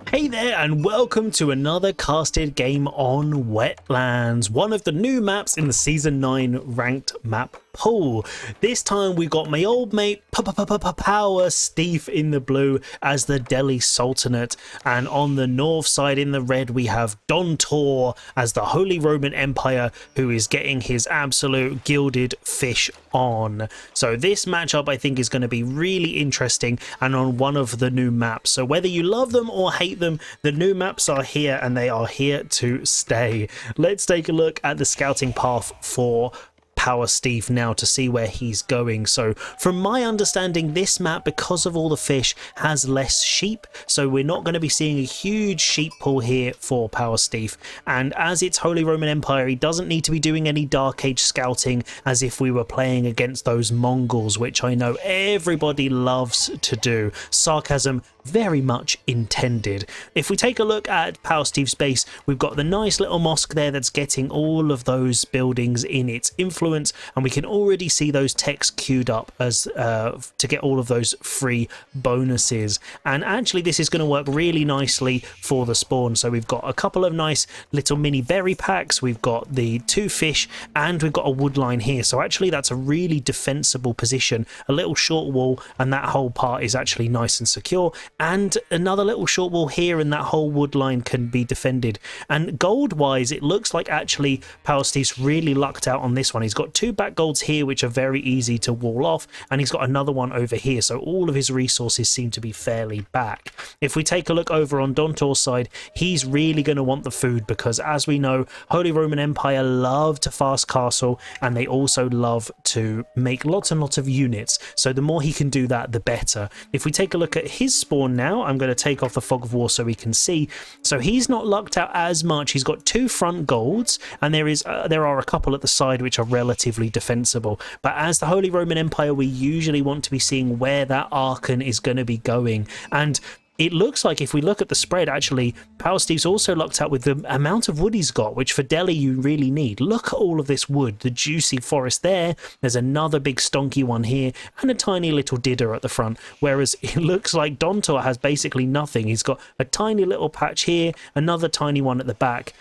Hey there and welcome to another casted game on Wetlands, one of the new maps in the Season 9 ranked map pool. This time we got my old mate Power Steve in the blue as the Delhi Sultanate, and on the north side in the red we have Dontor as the Holy Roman Empire, who is getting his absolute gilded fish on. So this matchup I think is going to be really interesting and on one of the new maps. So whether you love them or hate them, the new maps are here and they are here to stay. Let's take a look at the scouting path for Power Steve now to see where he's going. So from my understanding, this map, because of all the fish, has less sheep, so we're not going to be seeing a huge sheep pool here for Power Steve. And as it's Holy Roman Empire, he doesn't need to be doing any Dark Age scouting as if we were playing against those Mongols, which I know everybody loves to do. Sarcasm very much intended. If we take a look at Power Steve's base, we've got the nice little mosque there that's getting all of those buildings in its influence, and we can already see those techs queued up as to get all of those free bonuses. And actually this is going to work really nicely for the spawn. So we've got a couple of nice little mini berry packs, we've got the 2 fish, and we've got a wood line here. So actually that's a really defensible position, a little short wall, and that whole part is actually nice and secure. And another little short wall here, and that whole wood line can be defended. And gold wise, it looks like actually Power Steve's really lucked out on this one. He's got 2 back golds here which are very easy to wall off, and he's got another one over here, so all of his resources seem to be fairly back. If we take a look over on Dontor's side, he's really going to want the food, because as we know, Holy Roman Empire love to fast castle, and they also love to make lots and lots of units, so the more he can do that, the better. If we take a look at his spawn now, I'm going to take off the fog of war so we can see. So he's not lucked out as much. He's got 2 front golds, and there are a couple at the side which are relatively defensible. But as the Holy Roman Empire, we usually want to be seeing where that Archon is going to be going. And it looks like if we look at the spread, actually, Power Steve's also lucked out with the amount of wood he's got, which for Delhi you really need. Look at all of this wood, the juicy forest there. There's another big stonky one here, and a tiny little didder at the front. Whereas it looks like Dontor has basically nothing. He's got a tiny little patch here, another tiny one at the back,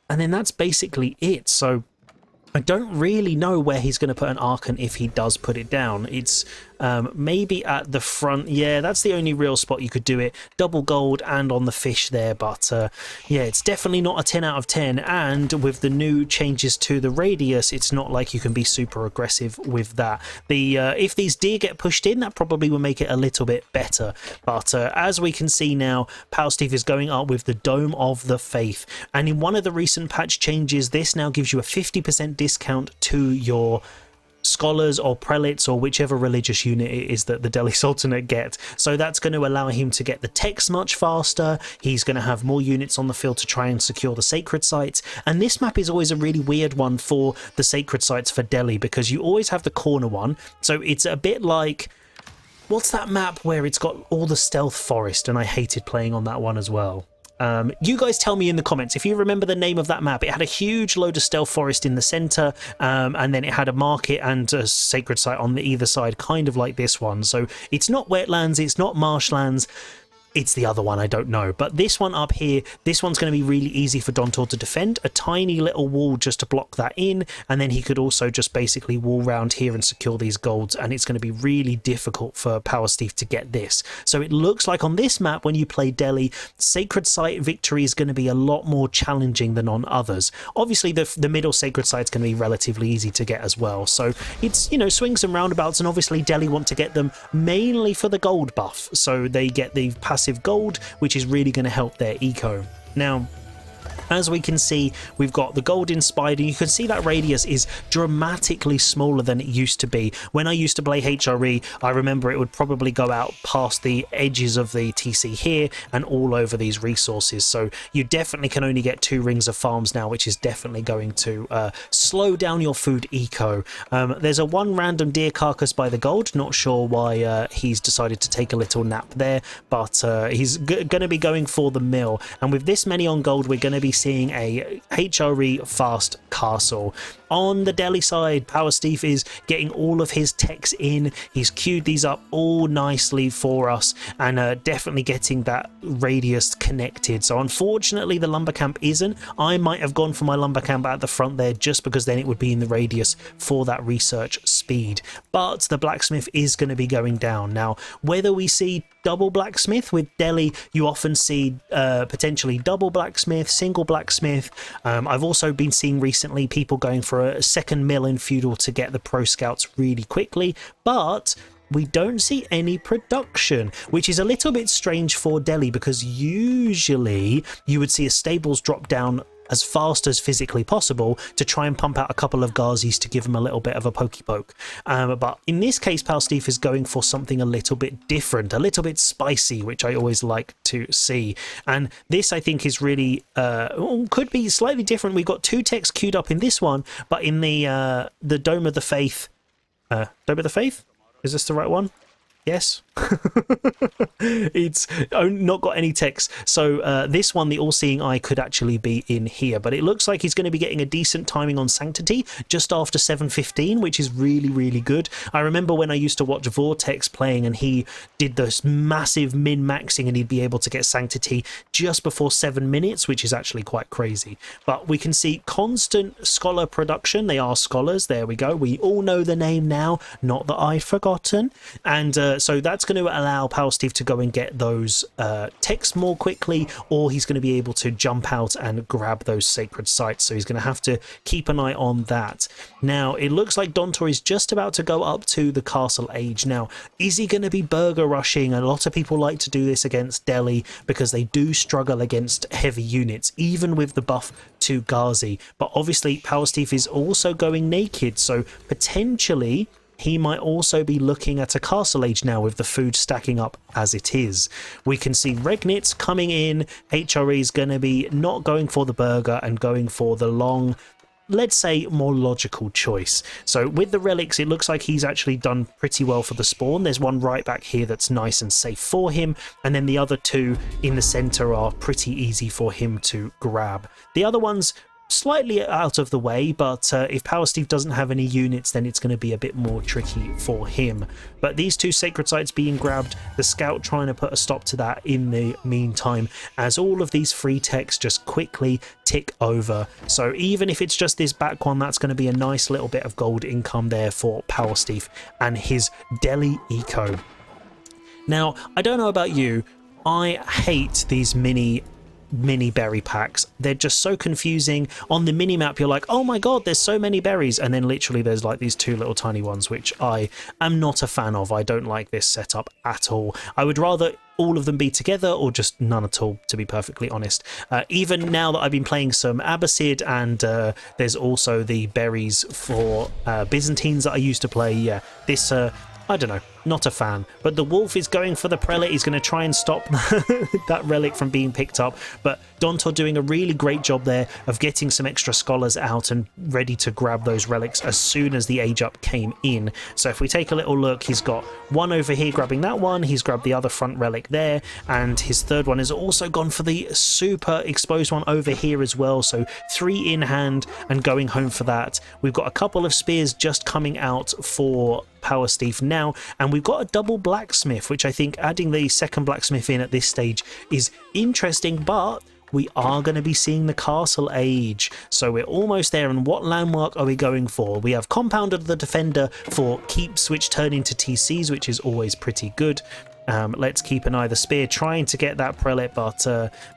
and then that's basically it. So I don't really know where he's going to put an Archon if he does put it down. It's maybe at the front. Yeah, that's the only real spot you could do it. Double gold and on the fish there, but yeah, it's definitely not a 10 out of 10. And with the new changes to the radius, it's not like you can be super aggressive with that. If these deer get pushed in, that probably will make it a little bit better. But as we can see now, Power Steve is going up with the Dome of the Faith, and in one of the recent patch changes, this now gives you a 50% discount to your scholars or prelates or whichever religious unit it is that the Delhi Sultanate get. So that's going to allow him to get the techs much faster. He's going to have more units on the field to try and secure the sacred sites. And this map is always a really weird one for the sacred sites for Delhi, because you always have the corner one. So it's a bit like, what's that map where it's got all the stealth forest, and I hated playing on that one as well. You guys tell me in the comments if you remember the name of that map. It had a huge load of stealth forest in the center, and then it had a market and a sacred site on the either side, kind of like this one. So it's not wetlands, it's not marshlands, it's the other one, I don't know. But this one up here, this one's going to be really easy for Dontor to defend. A tiny little wall just to block that in, and then he could also just basically wall round here and secure these golds, and it's going to be really difficult for Power Steve to get this. So it looks like on this map, when you play Delhi, sacred site victory is going to be a lot more challenging than on others. Obviously the middle sacred site's going to be relatively easy to get as well. So it's, you know, swings and roundabouts, and obviously Delhi want to get them mainly for the gold buff, so they get the passive gold, which is really going to help their eco. Now, as we can see, we've got the gold inspired, and you can see that radius is dramatically smaller than it used to be. When I used to play HRE, I remember it would probably go out past the edges of the TC here and all over these resources. So you definitely can only get 2 rings of farms now, which is definitely going to slow down your food eco. There's a 1 random deer carcass by the gold. Not sure why he's decided to take a little nap there, but he's going to be going for the mill. And with this many on gold, we're going to be seeing a HRE fast castle. On the Delhi side, Power Steve is getting all of his techs in. He's queued these up all nicely for us, and definitely getting that radius connected. So unfortunately the lumber camp isn't. I might have gone for my lumber camp at the front there just because then it would be in the radius for that research speed. But the blacksmith is going to be going down. Now, whether we see double blacksmith with Delhi, you often see potentially double blacksmith, single blacksmith. I've also been seeing recently people going for a second mill in feudal to get the pro scouts really quickly, but we don't see any production, which is a little bit strange for Delhi, because usually you would see a stables drop down as fast as physically possible to try and pump out a couple of Ghazis to give them a little bit of a pokey poke. But in this case, Pal Steve is going for something a little bit different, a little bit spicy, which I always like to see. And this, I think, is really could be slightly different. We've got 2 techs queued up in this one, but in the Dome of the Faith, Dome of the Faith? Is this the right one? Yes. It's not got any text, so this one, the all-seeing eye, could actually be in here, but it looks like he's going to be getting a decent timing on Sanctity just after 7:15, which is really good. I remember when I used to watch Vortex playing and he did this massive min-maxing and he'd be able to get Sanctity just before 7 minutes, which is actually quite crazy. But we can see constant scholar production. They are scholars, there we go, we all know the name now, not that I'd forgotten. And so that's going to allow Power Steve to go and get those texts more quickly, or he's going to be able to jump out and grab those sacred sites. So he's going to have to keep an eye on that. Now, it looks like Dontor is just about to go up to the castle age. Now, is he going to be burger rushing? A lot of people like to do this against Delhi because they do struggle against heavy units, even with the buff to Ghazi. But obviously, Power Steve is also going naked, so potentially he might also be looking at a castle age now with the food stacking up as it is. We can see Regnitz coming in. HRE is going to be not going for the burger and going for the long, let's say, more logical choice. So with the relics, it looks like he's actually done pretty well for the spawn. There's one right back here that's nice and safe for him, and then the other 2 in the center are pretty easy for him to grab. The other ones slightly out of the way, but if Power Steve doesn't have any units, then it's going to be a bit more tricky for him. But these 2 sacred sites being grabbed, the scout trying to put a stop to that in the meantime, as all of these free techs just quickly tick over. So even if it's just this back one, that's going to be a nice little bit of gold income there for Power Steve and his Delhi eco. Now, I don't know about you, I hate these mini berry packs. They're just so confusing. On the mini map you're like, oh my god, there's so many berries, and then literally there's like these 2 little tiny ones, which I am not a fan of. I don't like this setup at all. I would rather all of them be together or just none at all, to be perfectly honest. Even now that I've been playing some Abbasid, and there's also the berries for Byzantines that I used to play, yeah, this I don't know, not a fan. But the wolf is going for the prelate. He's going to try and stop that relic from being picked up. But Dontor doing a really great job there of getting some extra scholars out and ready to grab those relics as soon as the age up came in. So if we take a little look, he's got one over here grabbing that one. He's grabbed the other front relic there. And his third one has also gone for the super exposed one over here as well. So 3 in hand and going home for that. We've got a couple of spears just coming out for Power Steve now, and we've got a double blacksmith, which I think adding the second blacksmith in at this stage is interesting, but we are going to be seeing the castle age, so we're almost there. And what landmark are we going for? We have compounded the defender for keeps, which turn into TCs, which is always pretty good. Let's keep an eye. The spear trying to get that prelate, but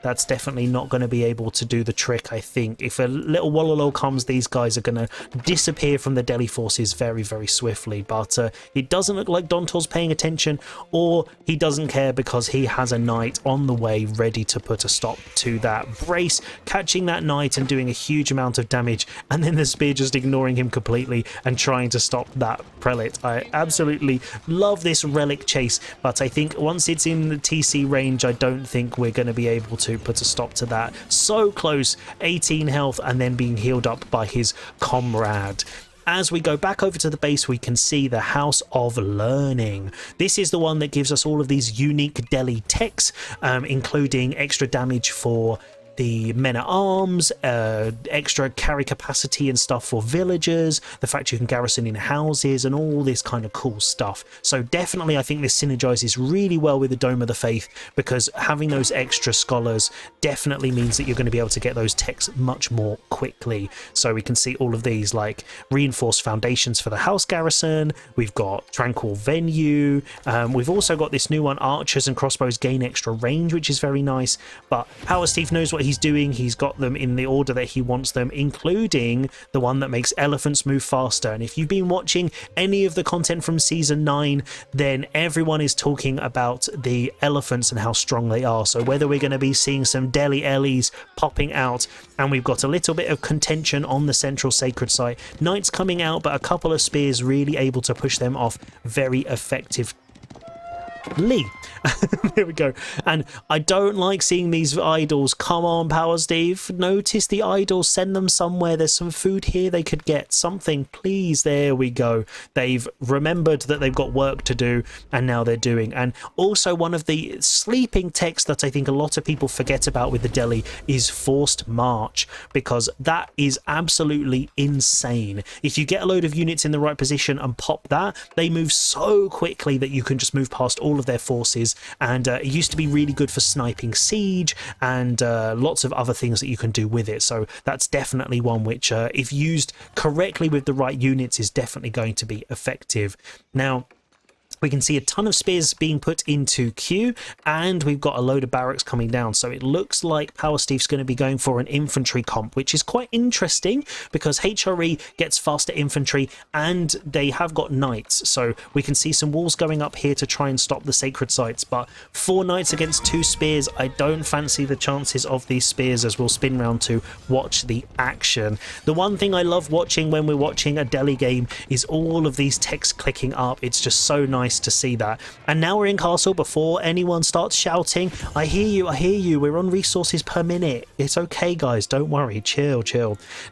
that's definitely not going to be able to do the trick, I think. If a little Wololo comes, these guys are going to disappear from the Delhi forces very, very swiftly. But it doesn't look like Dontor's paying attention, or he doesn't care because he has a knight on the way ready to put a stop to that. Brace catching that knight and doing a huge amount of damage, and then the spear just ignoring him completely and trying to stop that prelate. I absolutely love this relic chase, but I think once it's in the TC range, I don't think we're going to be able to put a stop to that. So close, 18 health, and then being healed up by his comrade. As we go back over to the base, we can see the House of Learning. This is the one that gives us all of these unique Delhi techs, including extra damage for the men-at-arms, extra carry capacity and stuff for villagers, the fact you can garrison in houses and all this kind of cool stuff. So definitely I think this synergizes really well with the Dome of the Faith, because having those extra scholars definitely means that you're going to be able to get those techs much more quickly. So we can see all of these, like reinforced foundations for the house garrison, we've got tranquil venue, we've also got this new one, archers and crossbows gain extra range, which is very nice. But Power Steve knows what he's doing. He's got them in the order that he wants them, including the one that makes elephants move faster. And if you've been watching any of the content from season 9, then everyone is talking about the elephants and how strong they are. So whether we're going to be seeing some Delhi Ellies popping out, and we've got a little bit of contention on the central sacred site, knights coming out, but a couple of spears really able to push them off very effectively. There we go. And I don't like seeing these idols. Come on, Power Steve, notice the idols, send them somewhere. There's some food here they could get, something, please. There we go. They've remembered that they've got work to do, and now they're doing. And also one of the sleeping techs that I think a lot of people forget about with the Delhi is forced march, because that is absolutely insane. If you get a load of units in the right position and pop that, they move so quickly that you can just move past all of their forces. And it used to be really good for sniping siege and lots of other things that you can do with it. So that's definitely one which, if used correctly with the right units, is definitely going to be effective. Now, we can see a ton of spears being put into queue, and we've got a load of barracks coming down. So it looks like Power Steve's going to be going for an infantry comp, which is quite interesting because HRE gets faster infantry and they have got knights. So we can see some walls going up here to try and stop the sacred sites. But 4 knights against 2 spears, I don't fancy the chances of these spears, as we'll spin round to watch the action. The one thing I love watching when we're watching a Delhi game is all of these techs clicking up. It's just so nice to see that. And now we're in castle. Before anyone starts shouting, I hear you, we're on resources per minute. It's okay, guys, don't worry, chill.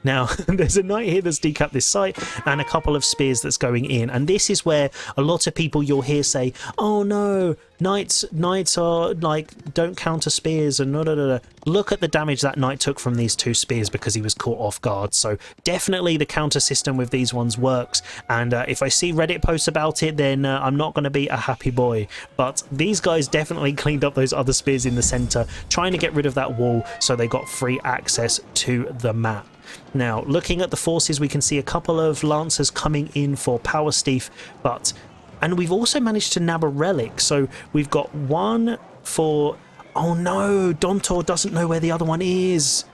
Now there's a knight here that's decapped this site and a couple of spears that's going in, and this is where a lot of people you'll hear say, oh no, knights are like, don't counter spears and no. Look at the damage that knight took from these 2 spears because he was caught off guard. So definitely the counter system with these ones works, and if I see Reddit posts about it, then I'm not going to be a happy boy. But these guys definitely cleaned up those other spears in the center, trying to get rid of that wall so they got free access to the map. Now, looking at the forces, we can see a couple of lancers coming in for Power Steve, and we've also managed to nab a relic. So we've got one for... Oh no, Dontor doesn't know where the other one is.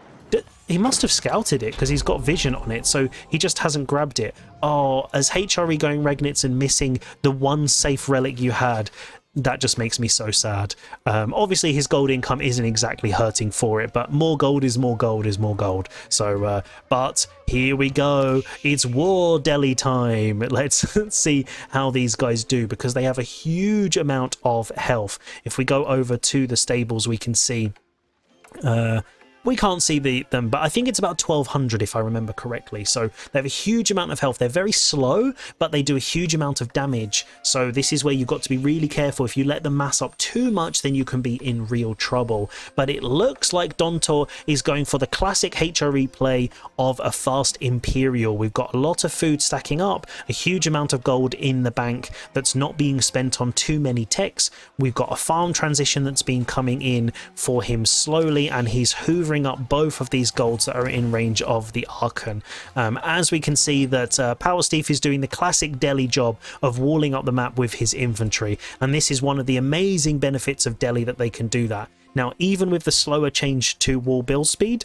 He must have scouted it because he's got vision on it, so he just hasn't grabbed it. Oh, as HRE going Regnitz and missing the one safe relic you had, that just makes me so sad. Obviously his gold income isn't exactly hurting for it, but more gold is more gold is more gold. So but here we go, it's war Delhi time. Let's see how these guys do, because they have a huge amount of health. If we go over to the stables, we can see we can't see them, but I think it's about 1200 if I remember correctly. So they have a huge amount of health. They're very slow, but they do a huge amount of damage. So this is where you've got to be really careful. If you let them mass up too much, then you can be in real trouble. But it looks like Dontor is going for the classic HRE play of a fast Imperial. We've got a lot of food stacking up, a huge amount of gold in the bank that's not being spent on too many techs. We've got a farm transition that's been coming in for him slowly, and he's hoovering up both of these golds that are in range of the Archon. As we can see that Power Steve is doing the classic Delhi job of walling up the map with his infantry, and this is one of the amazing benefits of Delhi, that they can do that. Now, even with the slower change to wall build speed,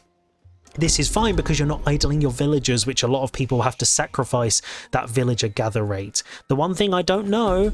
this is fine because you're not idling your villagers, which a lot of people have to sacrifice that villager gather rate. The one thing I don't know,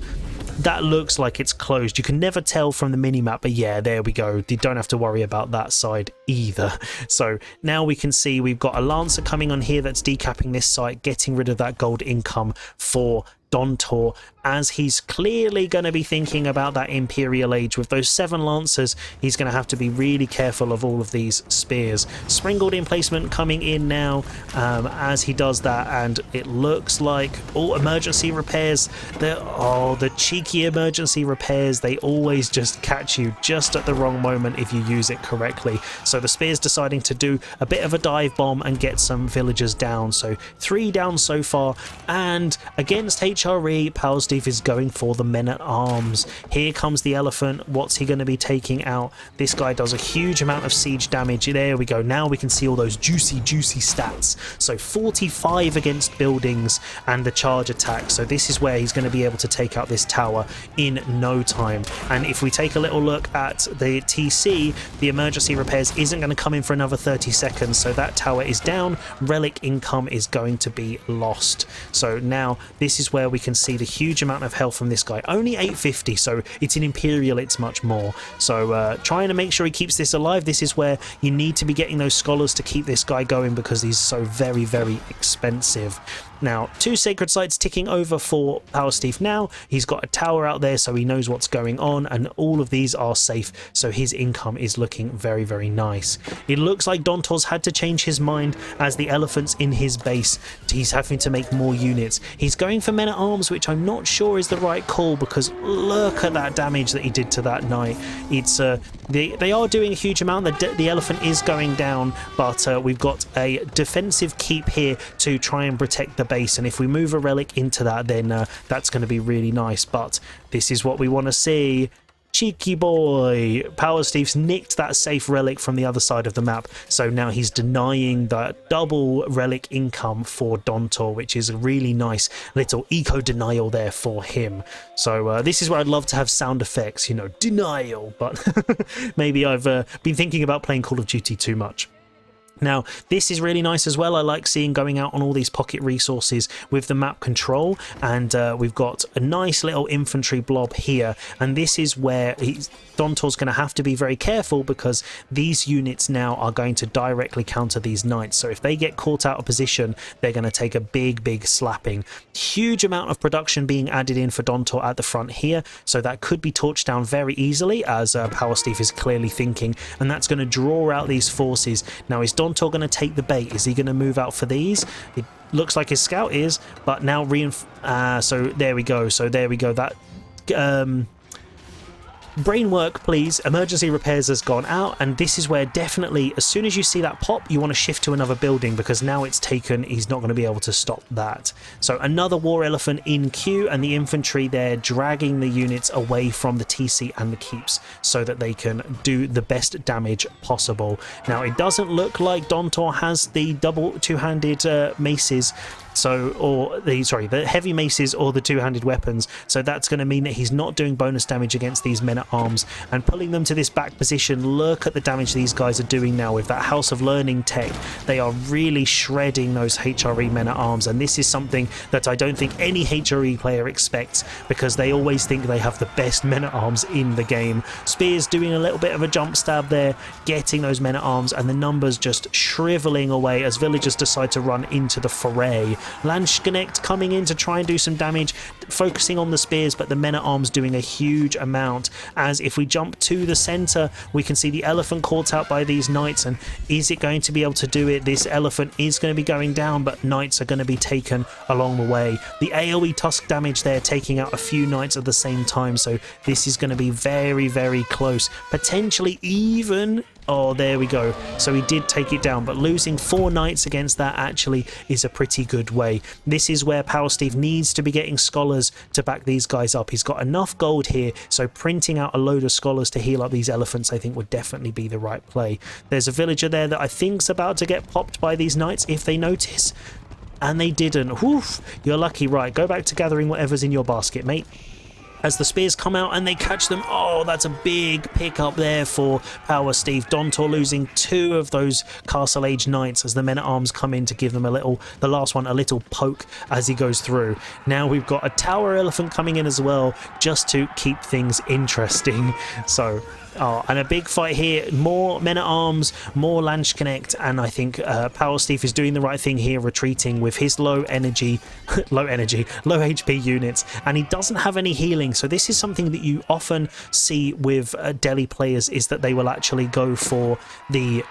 that looks like it's closed. You can never tell from the minimap, but yeah, there we go. You don't have to worry about that side either. So now we can see we've got a Lancer coming on here that's decapping this site, getting rid of that gold income for Dontor, as he's clearly going to be thinking about that Imperial Age. With those 7 Lancers, he's going to have to be really careful of all of these spears. Springald emplacement coming in now as he does that, and it looks like emergency repairs. The cheeky emergency repairs, they always just catch you just at the wrong moment if you use it correctly. So the spear's deciding to do a bit of a dive bomb and get some villagers down. So 3 down so far, and against HRE, Power Steve is going for the men-at-arms. Here comes the elephant. What's he going to be taking out? This guy does a huge amount of siege damage. There we go. Now we can see all those juicy stats. So 45 against buildings and the charge attack. So this is where he's going to be able to take out this tower in no time. And if we take a little look at the TC, the emergency repairs isn't going to come in for another 30 seconds. So that tower is down. Relic income is going to be lost. So now this is where we can see the huge amount of health from this guy. Only 850, so it's an Imperial, it's much more. So trying to make sure he keeps this alive. This is where you need to be getting those scholars to keep this guy going, because he's so very expensive. Now, 2 sacred sites ticking over for Power Steve now. He's got a tower out there, so he knows what's going on, and all of these are safe, so his income is looking very nice. It looks like Dontor's had to change his mind as the elephant's in his base. He's having to make more units. He's going for men-at-arms, which I'm not sure is the right call, because look at that damage that he did to that knight. It's they are doing a huge amount. The elephant is going down, but we've got a defensive keep here to try and protect the base, and if we move a relic into that, then that's going to be really nice. But this is what we want to see. Cheeky boy. Power Steve's nicked that safe relic from the other side of the map, so now he's denying that double relic income for Dontor, which is a really nice little eco denial there for him. So this is where I'd love to have sound effects, you know, denial, but maybe I've been thinking about playing Call of Duty too much. Now, this is really nice as well. I like seeing going out on all these pocket resources with the map control, and we've got a nice little infantry blob here, and this is where Dontor's going to have to be very careful, because these units now are going to directly counter these knights. So if they get caught out of position, they're going to take a big slapping. Huge amount of production being added in for Dontor at the front here, so that could be torched down very easily, as Power Steve is clearly thinking, and that's going to draw out these forces. Now, is Dontor going to take the bait? Is he going to move out for these? It looks like his scout is, but now so there we go. That brain work, please. Emergency repairs has gone out, and this is where definitely, as soon as you see that pop, you want to shift to another building, because now it's taken. He's not going to be able to stop that. So another war elephant in queue, and the infantry there dragging the units away from the TC and the keeps so that they can do the best damage possible. Now, it doesn't look like Dontor has the double two-handed maces, the heavy maces or the two-handed weapons, so that's going to mean that he's not doing bonus damage against these men-at-arms and pulling them to this back position. Look at the damage these guys are doing now with that House of Learning tech. They are really shredding those HRE men-at-arms, and this is something that I don't think any HRE player expects, because they always think they have the best men-at-arms in the game. Spears doing a little bit of a jump stab there, getting those men-at-arms, and the numbers just shriveling away as villagers decide to run into the foray. Landsknecht coming in to try and do some damage, focusing on the spears, but the men-at-arms doing a huge amount. As if we jump to the center, we can see the elephant caught out by these knights, and is it going to be able to do it? This elephant is going to be going down, but knights are going to be taken along the way. The AoE tusk damage there, taking out a few knights at the same time, so this is going to be very close, potentially even. Oh, there we go. So he did take it down, but losing 4 knights against that actually is a pretty good way. This is where Power Steve needs to be getting scholars to back these guys up. He's got enough gold here, so printing out a load of scholars to heal up these elephants I think would definitely be the right play. There's a villager there that I think's about to get popped by these knights if they notice, and they didn't. Woof, you're lucky. Right, go back to gathering whatever's in your basket, mate. As the spears come out and they catch them. Oh, that's a big pick up there for Power Steve. Dontor losing 2 of those Castle Age Knights as the men-at-arms come in to give them the last one, a little poke as he goes through. Now we've got a Tower Elephant coming in as well, just to keep things interesting. So Oh, and a big fight here. More men-at-arms, more Landsknecht, and I think Power Steve is doing the right thing here, retreating with his low energy, low HP units, and he doesn't have any healing. So this is something that you often see with Delhi players, is that they will actually go for the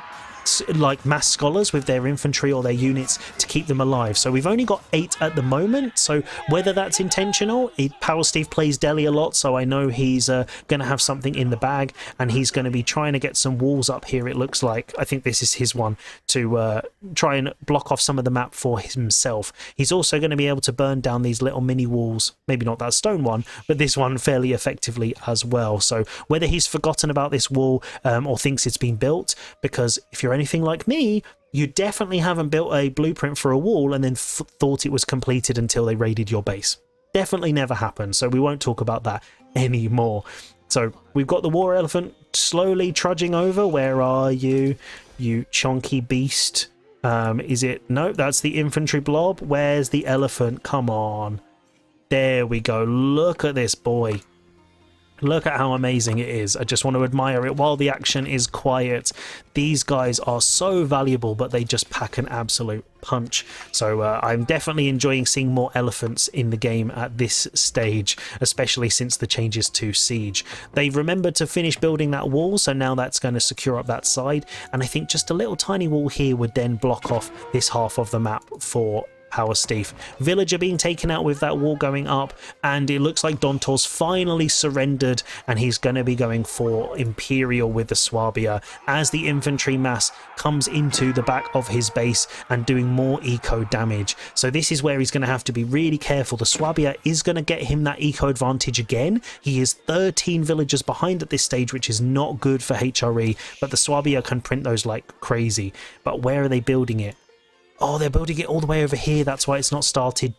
like mass scholars with their infantry or their units to keep them alive. So we've only got 8 at the moment, so whether that's intentional, Power Steve plays Delhi a lot, so I know he's going to have something in the bag, and he's going to be trying to get some walls up here, it looks like. I think this is his one to try and block off some of the map for himself. He's also going to be able to burn down these little mini walls, maybe not that stone one, but this one fairly effectively as well. So whether he's forgotten about this wall or thinks it's been built, because if you're anything like me, you definitely haven't built a blueprint for a wall and then thought it was completed until they raided your base. Definitely never happened, so we won't talk about that anymore. So we've got the war elephant slowly trudging over. Where are you, you chonky beast? Is it? No, that's the infantry blob. Where's the elephant? Come on. There we go. Look at this boy. Look at how amazing it is. I just want to admire it while the action is quiet. These guys are so valuable, but they just pack an absolute punch. So I'm definitely enjoying seeing more elephants in the game at this stage, especially since the changes to siege. They've remembered to finish building that wall, so now that's going to secure up that side, and I think just a little tiny wall here would then block off this half of the map for Power Steve. Villager being taken out with that wall going up, and it looks like Dontor's finally surrendered, and he's going to be going for Imperial with the Swabia as the infantry mass comes into the back of his base and doing more eco damage. So this is where he's going to have to be really careful. The Swabia is going to get him that eco advantage again. He is 13 villagers behind at this stage, which is not good for HRE, but the Swabia can print those like crazy. But where are they building it? Oh, they're building it all the way over here. That's why it's not started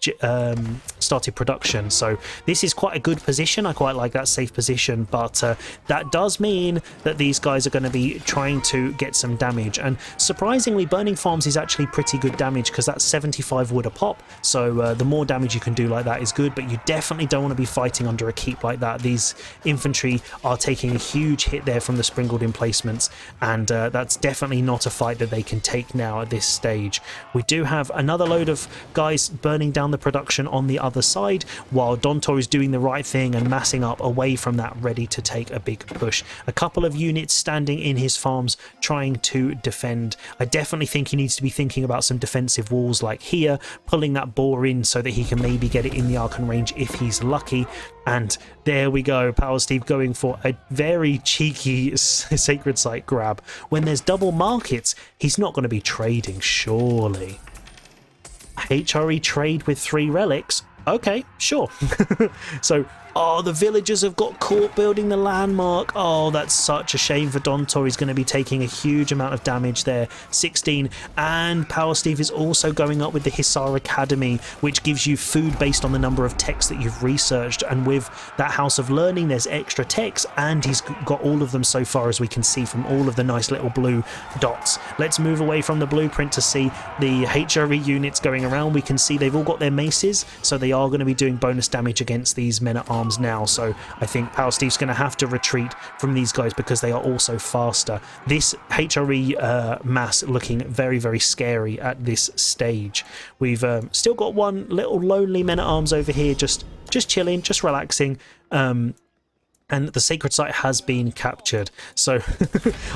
production. So this is quite a good position. I quite like that safe position, but that does mean that these guys are going to be trying to get some damage. And surprisingly, burning farms is actually pretty good damage, because that's 75 wood a pop. So the more damage you can do like that is good, but you definitely don't want to be fighting under a keep like that. These infantry are taking a huge hit there from the sprinkled emplacements, and that's definitely not a fight that they can take now at this stage. We do have another load of guys burning down the production on the other side, while Dontor is doing the right thing and massing up away from that, ready to take a big push. A couple of units standing in his farms trying to defend. I definitely think he needs to be thinking about some defensive walls like here, pulling that boar in so that he can maybe get it in the Archon range if he's lucky. And there we go, Power Steve going for a very cheeky sacred site grab. When there's double markets, he's not going to be trading, surely. HRE trade with 3 relics? Okay, sure. So, oh, the villagers have got caught building the landmark. Oh, that's such a shame for Dontor. He's going to be taking a huge amount of damage there. 16. And Power Steve is also going up with the Hisar Academy, which gives you food based on the number of techs that you've researched. And with that House of Learning, there's extra techs, and he's got all of them so far, as we can see from all of the nice little blue dots. Let's move away from the blueprint to see the HRE units going around. We can see they've all got their maces, so they are going to be doing bonus damage against these men-at-arms now. So I think Power Steve's going to have to retreat from these guys because they are also faster. This HRE mass looking very, very scary at this stage. We've still got one little lonely men-at-arms over here, just chilling, just relaxing. And the sacred site has been captured. So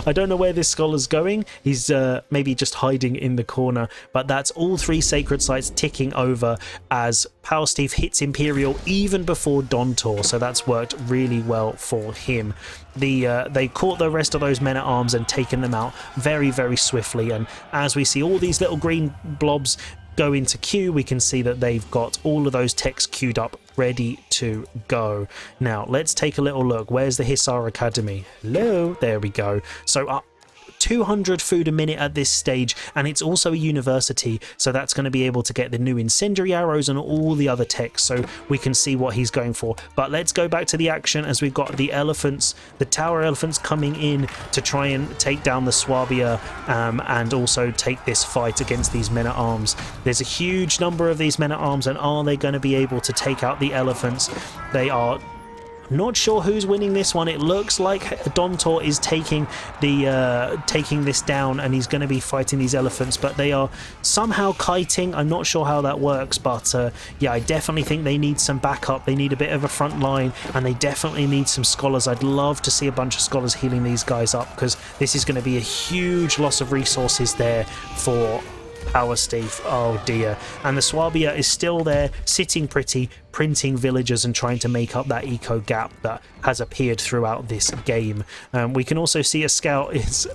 I don't know where this scholar's going. He's maybe just hiding in the corner. But that's all 3 sacred sites ticking over as Power Steve hits Imperial even before Dontor. So that's worked really well for him. They caught the rest of those men-at-arms and taken them out very, very swiftly. And as we see all these little green blobs go into queue, we can see that they've got all of those techs queued up, ready to go. Now let's take a little look. Where's the Hisar Academy? Hello, there we go. So 200 food a minute at this stage, and it's also a university, so that's going to be able to get the new incendiary arrows and all the other techs, so we can see what he's going for. But let's go back to the action, as we've got the elephants, the tower elephants coming in to try and take down the Swabia and also take this fight against these men-at-arms. There's a huge number of these men-at-arms, and are they going to be able to take out the elephants? They are Not sure who's winning this one. It looks like Dontor is taking this down, and he's going to be fighting these elephants, but they are somehow kiting. I'm not sure how that works, but yeah, I definitely think they need some backup. They need a bit of a front line, and they definitely need some scholars. I'd love to see a bunch of scholars healing these guys up, because this is going to be a huge loss of resources there for Power Steve. Oh dear. And the Swabia is still there, sitting pretty, printing villagers and trying to make up that eco gap that has appeared throughout this game. We can also see a scout is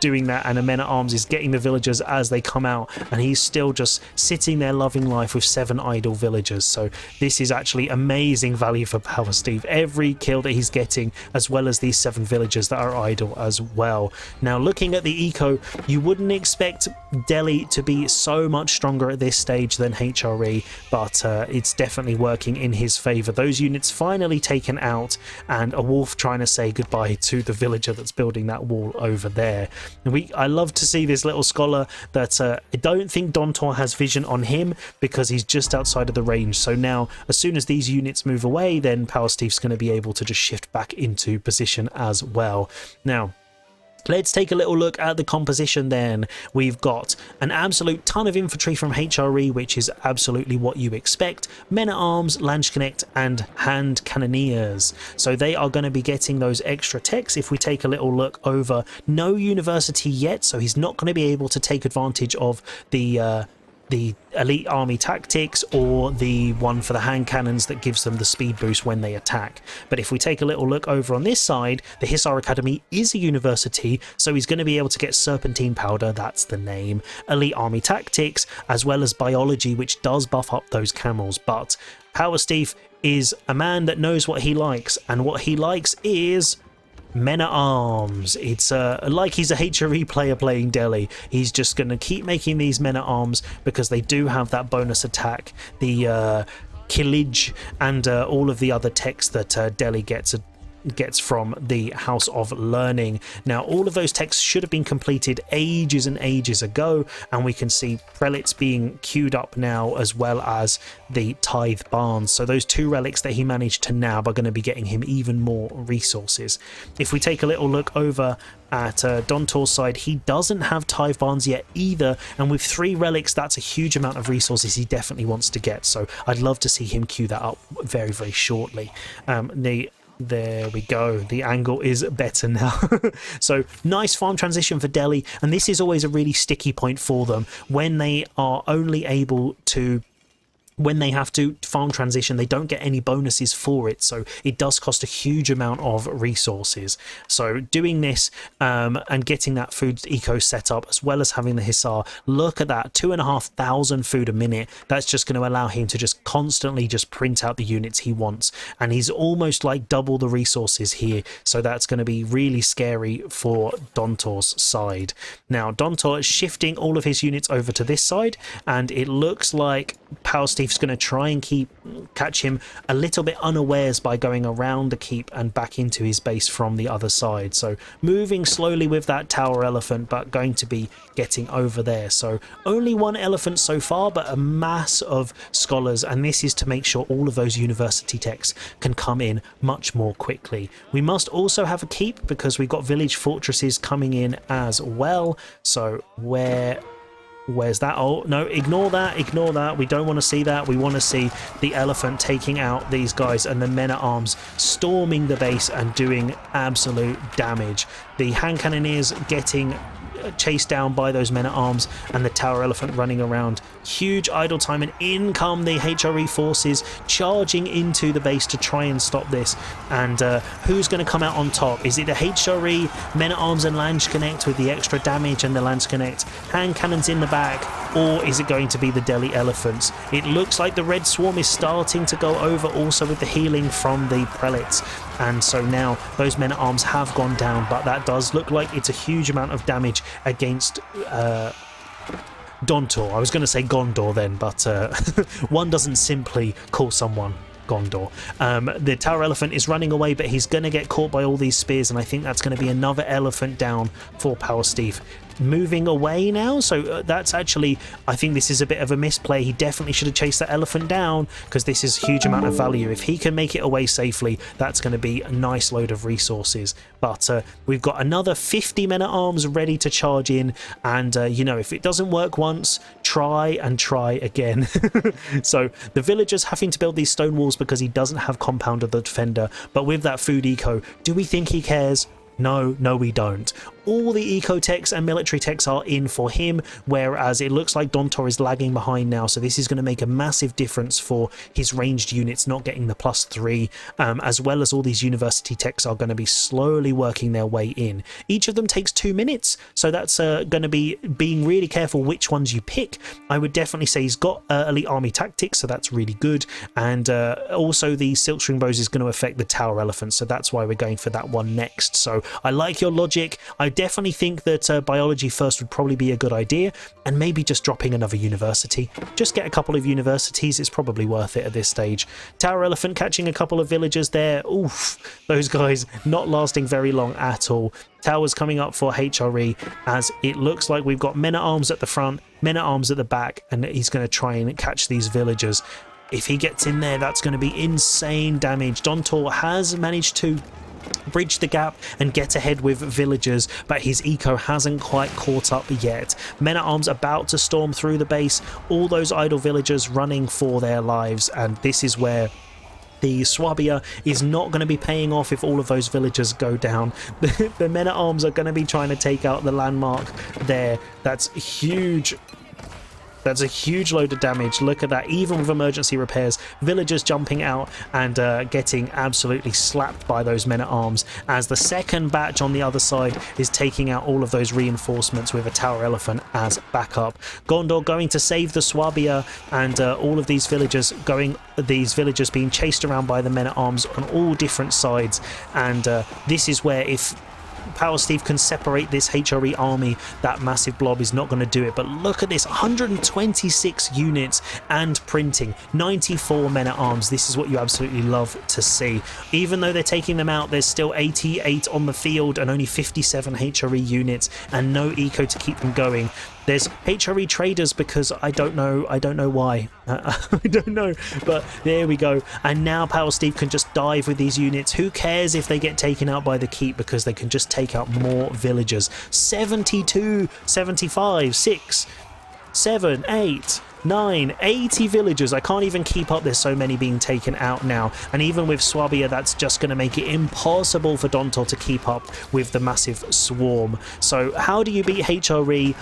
doing that, and a men-at-arms is getting the villagers as they come out, and he's still just sitting there loving life with 7 idle villagers. So this is actually amazing value for Power Steve. Every kill that he's getting, as well as these 7 villagers that are idle as well. Now, looking at the eco, you wouldn't expect Delhi to be so much stronger at this stage than HRE, but it's definitely working in his favor. Those units finally taken out, and a wolf trying to say goodbye to the villager that's building that wall over there. And I love to see this little scholar that I don't think Dontor has vision on him, because he's just outside of the range. So now, as soon as these units move away, then Power Steve's going to be able to just shift back into position as well. Now, let's take a little look at the composition then. We've got an absolute ton of infantry from HRE, which is absolutely what you expect. Men-at-arms, Landsknecht, and hand cannoneers. So they are going to be getting those extra techs. If we take a little look over, no university yet, so he's not going to be able to take advantage of the elite army tactics, or the one for the hand cannons that gives them the speed boost when they attack. But if we take a little look over on this side, the Hussar Academy is a university, so he's going to be able to get serpentine powder, that's the name, elite army tactics, as well as biology, which does buff up those camels. But Power Steve is a man that knows what he likes, and what he likes is men-at-arms. It's like he's a HRE player playing Delhi. He's just going to keep making these men-at-arms, because they do have that bonus attack, the killage, and all of the other techs that Delhi gets from the House of Learning. Now, all of those texts should have been completed ages and ages ago, and we can see prelates being queued up now, as well as the tithe barns. So those 2 relics that he managed to nab are going to be getting him even more resources. If we take a little look over at Dontor's side, he doesn't have tithe barns yet either, and with 3 relics, that's a huge amount of resources he definitely wants to get. So I'd love to see him queue that up very, very shortly. There we go, the angle is better now. So nice farm transition for Delhi, and this is always a really sticky point for them when they are only able to, when they have to farm transition, they don't get any bonuses for it, so it does cost a huge amount of resources. So doing this and getting that food eco set up, as well as having the Hussar, look at that, 2,500 food a minute. That's just going to allow him to just constantly just print out the units he wants, and he's almost like double the resources here, so that's going to be really scary for Dontor's side. Now, Dontor is shifting all of his units over to this side, and it looks like Power Steve's going to try and catch him a little bit unawares by going around the keep and back into his base from the other side. So moving slowly with that tower elephant, but going to be getting over there. So only 1 elephant so far, but a mass of scholars, and this is to make sure all of those university techs can come in much more quickly. We must also have a keep, because we've got village fortresses coming in as well. So where's that? Oh no, ignore that, we don't want to see that. We want to see the elephant taking out these guys, and the men-at-arms storming the base and doing absolute damage. The hand cannoneers getting chased down by those men-at-arms, and the tower elephant running around. Huge idle time, and in come the HRE forces charging into the base to try and stop this. And who's going to come out on top? Is it the HRE men-at-arms and Landsknecht with the extra damage and the Landsknecht hand cannons in the back, or is it going to be the Delhi elephants? It looks like the red swarm is starting to go over, also with the healing from the prelates, and so now those men-at-arms have gone down, but that does look like it's a huge amount of damage against Dontor. I was going to say Gondor then, but one doesn't simply call someone Gondor. The tower elephant is running away, but he's going to get caught by all these spears, and I think that's going to be another elephant down for Power Steve. moving away now, so that's actually, I think this is a bit of a misplay. He definitely should have chased that elephant down, because this is a huge amount of value. If he can make it away safely, that's going to be a nice load of resources. But we've got another 50 men-at-arms ready to charge in, and you know, if it doesn't work once, try and try again. So the villager's having to build these stone walls because he doesn't have compound of the defender, but with that food eco, do we think he cares? No, we don't. All the eco techs and military techs are in for him, whereas it looks like Dontor is lagging behind now, so this is going to make a massive difference for his ranged units not getting the +3, as well as all these university techs are going to be slowly working their way in. Each of them takes 2 minutes, so that's going to be being really careful which ones you pick. I would definitely say he's got elite army tactics, so that's really good, and also the silkstring bows is going to affect the tower elephants, so that's why we're going for that one next. So I like your logic. I definitely think that biology first would probably be a good idea, and maybe just dropping another university. Just get a couple of universities, it's probably worth it at this stage. Tower elephant catching a couple of villagers there. Oof, those guys not lasting very long at all. Towers coming up for HRE, as it looks like we've got men-at-arms at the front, men-at-arms at the back, and he's going to try and catch these villagers. If he gets in there, that's going to be insane damage. Dontor has managed to bridge the gap and get ahead with villagers, but his eco hasn't quite caught up yet. Men-at-arms about to storm through the base, all those idle villagers running for their lives, and this is where the Swabia is not going to be paying off if all of those villagers go down. The men-at-arms are going to be trying to take out the landmark there. That's huge. That's a huge load of damage. Look at that. Even with emergency repairs, villagers jumping out and getting absolutely slapped by those men-at-arms, as the second batch on the other side is taking out all of those reinforcements with a tower elephant as backup. Gondor going to save the Swabia, and all of these villagers being chased around by the men-at-arms on all different sides, and this is where, if Power Steve can separate this HRE army, that massive blob is not going to do it. But look at this, 126 units and printing, 94 men-at-arms. This is what you absolutely love to see. Even though they're taking them out, there's still 88 on the field and only 57 HRE units and no eco to keep them going. There's HRE traders because I don't know why. I don't know, but there we go. And now Power Steve can just dive with these units. Who cares if they get taken out by the keep, because they can just take out more villagers. 72, 75, 6, 7, 8, 9, 80 villagers. I can't even keep up. There's so many being taken out now, and even with Swabia, that's just going to make it impossible for Dontor to keep up with the massive swarm. So how do you beat HRE?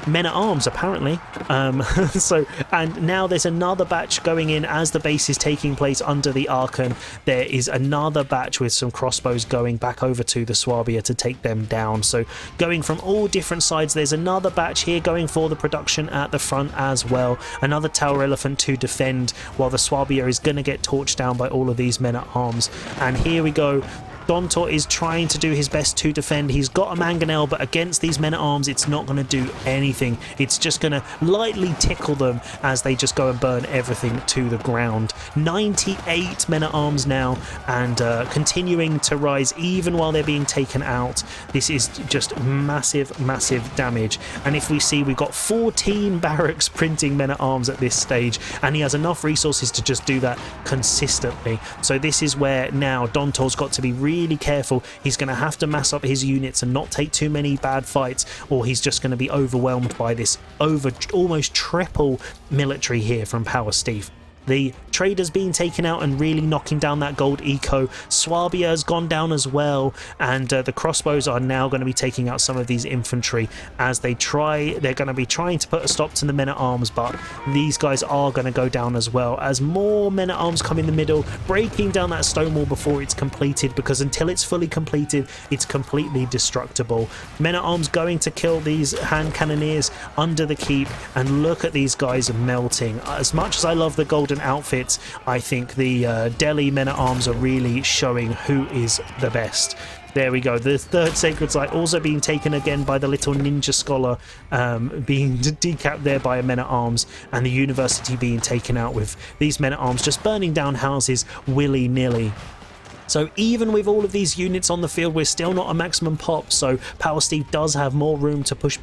Men-at-arms, apparently. And now there's another batch going in as the base is taking place under the Archon. There is another batch with some crossbows going back over to the Swabia to take them down. So going from all different sides, there's another batch here going for the production at the front as well. Another tower elephant to defend, while the Swabia is going to get torched down by all of these men-at-arms. And here we go. Dontor is trying to do his best to defend. He's got a mangonel, but against these men-at-arms, it's not going to do anything. It's just going to lightly tickle them as they just go and burn everything to the ground. 98 men-at-arms now, and continuing to rise even while they're being taken out. This is just massive, massive damage. And if we see, we've got 14 barracks printing men-at-arms at this stage, and he has enough resources to just do that consistently. So this is where now Dontor's got to be really careful. He's going to have to mass up his units and not take too many bad fights, or he's just going to be overwhelmed by this almost triple military here from Power Steve. The traders being taken out and really knocking down that gold eco. Swabia has gone down as well, and the crossbows are now going to be taking out some of these infantry as they're going to be trying to put a stop to the men-at-arms, but these guys are going to go down as well as more men-at-arms come in the middle, breaking down that stone wall before it's completed, because until it's fully completed, it's completely destructible. Men-at-arms going to kill these hand cannoneers under the keep, and look at these guys melting. As much as I love the golden outfits, I think the Delhi men-at-arms are really showing who is the best. There we go. The third sacred site also being taken again by the little ninja scholar, being decapped there by a men-at-arms, and the university being taken out with these men-at-arms just burning down houses willy-nilly. So even with all of these units on the field, we're still not a maximum pop, so Power Steve does have more room to push,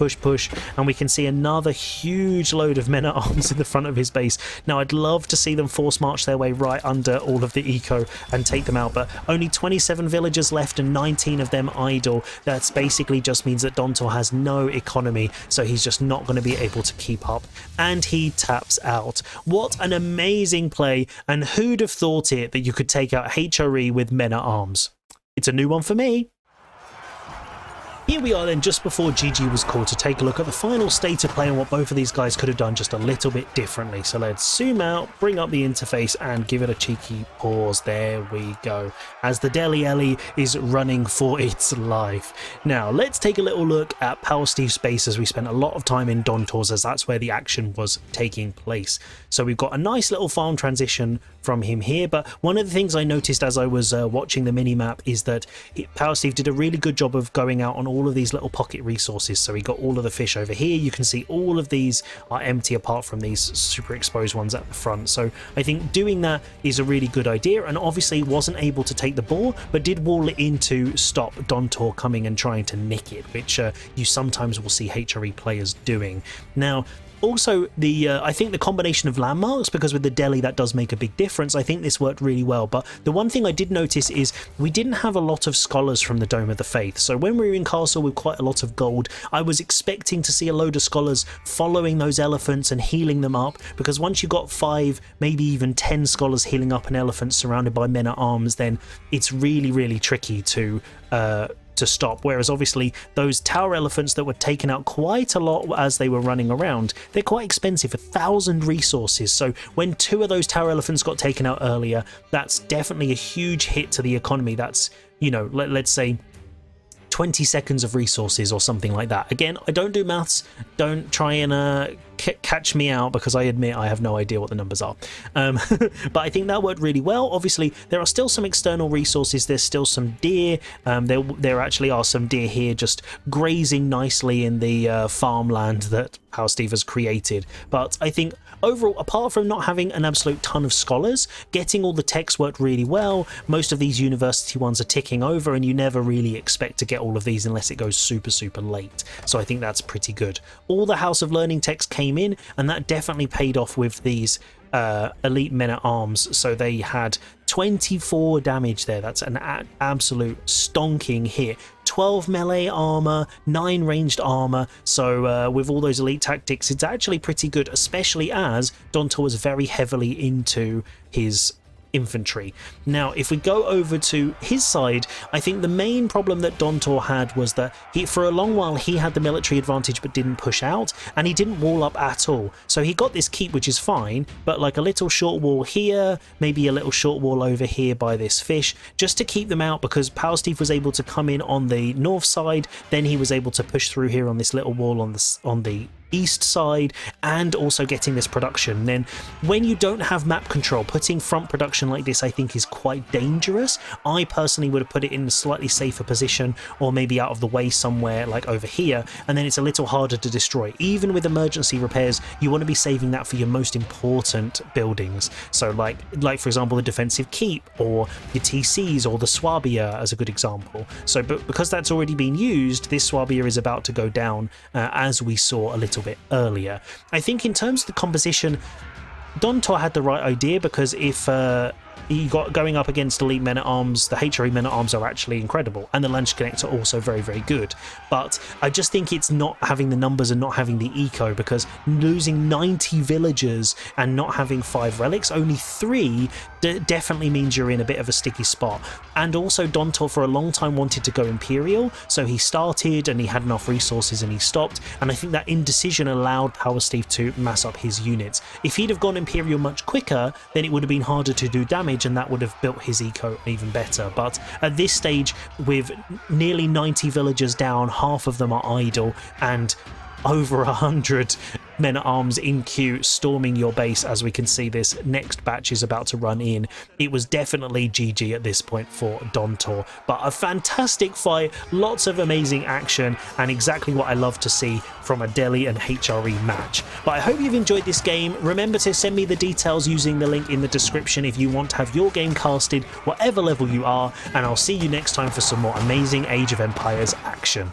and we can see another huge load of men-at-arms in the front of his base. Now, I'd love to see them force march their way right under all of the eco and take them out, but only 27 villagers left and 19 of them idle. That's basically just means that Dontor has no economy, so he's just not going to be able to keep up, and he taps out. What an amazing play, and who'd have thought it that you could take out HRE with men-at-arms? It's a new one for me. Here we are then, just before GG was called, to take a look at the final state of play and what both of these guys could have done just a little bit differently. So let's zoom out, bring up the interface and give it a cheeky pause. There we go, as the Deli Ellie is running for its life. Now let's take a little look at Power Steve's base, as we spent a lot of time in Dontor's, as that's where the action was taking place. So we've got a nice little farm transition from him here, but one of the things I noticed as I was watching the mini-map is that Power Steve did a really good job of going out on all of these little pocket resources. So he got all of the fish over here. You can see all of these are empty apart from these super exposed ones at the front. So I think doing that is a really good idea, and obviously wasn't able to take the ball, but did wall it in to stop Dontor coming and trying to nick it, which you sometimes will see HRE players doing. Now, also, I think the combination of landmarks, because with the deli that does make a big difference, I think this worked really well. But the one thing I did notice is we didn't have a lot of scholars from the Dome of the Faith. So when we were in castle with quite a lot of gold, I was expecting to see a load of scholars following those elephants and healing them up, because once you got 5, maybe even 10 scholars healing up an elephant surrounded by men-at-arms, then it's really, really tricky to stop. Whereas obviously those tower elephants that were taken out quite a lot as they were running around, they're quite expensive, 1,000 resources. So when 2 of those tower elephants got taken out earlier, that's definitely a huge hit to the economy. That's, you know, let's say 20 seconds of resources or something like that. Again, I don't do maths, don't try and catch me out, because I admit I have no idea what the numbers are. But I think that worked really well. Obviously, there are still some external resources. There's still some deer. There actually are some deer here just grazing nicely in the farmland that Power Steve has created. But I think overall, apart from not having an absolute ton of scholars, getting all the techs worked really well. Most of these university ones are ticking over, and you never really expect to get all of these unless it goes super, super late. So I think that's pretty good. All the House of Learning techs came in, and that definitely paid off with these elite men-at-arms. So they had 24 damage there. That's an absolute stonking hit. 12 melee armor, 9 ranged armor. So with all those elite tactics, it's actually pretty good, especially as Dontor was very heavily into his infantry. Now, if we go over to his side, I think the main problem that Dontor had was that for a long while he had the military advantage but didn't push out, and he didn't wall up at all. So he got this keep, which is fine, but like a little short wall here, maybe a little short wall over here by this fish, just to keep them out, because Power Steve was able to come in on the north side, then he was able to push through here on this little wall on the east side, and also getting this production. Then when you don't have map control, putting front production like this I think is quite dangerous. I personally would have put it in a slightly safer position, or maybe out of the way somewhere like over here, and then it's a little harder to destroy. Even with emergency repairs, you want to be saving that for your most important buildings. So like for example the defensive keep, or your TCs, or the Swabia as a good example. So but because that's already been used, this Swabia is about to go down, as we saw a little bit earlier. I think in terms of the composition, Dontor had the right idea, because if you got going up against elite men-at-arms, the HRE men-at-arms are actually incredible, and the Lunch Connect are also very, very good. But I just think it's not having the numbers and not having the eco, because losing 90 villagers and not having 5 relics, only 3, definitely means you're in a bit of a sticky spot. And also Dontor for a long time wanted to go Imperial, so he started and he had enough resources and he stopped, and I think that indecision allowed Power Steve to mass up his units. If he'd have gone Imperial much quicker, then it would have been harder to do damage, and that would have built his eco even better. But at this stage, with nearly 90 villagers down, half of them are idle, and over 100 men-at-arms in queue storming your base as we can see this next batch is about to run in. It was definitely GG at this point for Dontor, but a fantastic fight, lots of amazing action, and exactly what I love to see from a Delhi and HRE match. But I hope you've enjoyed this game. Remember to send me the details using the link in the description if you want to have your game casted, whatever level you are, and I'll see you next time for some more amazing Age of Empires action.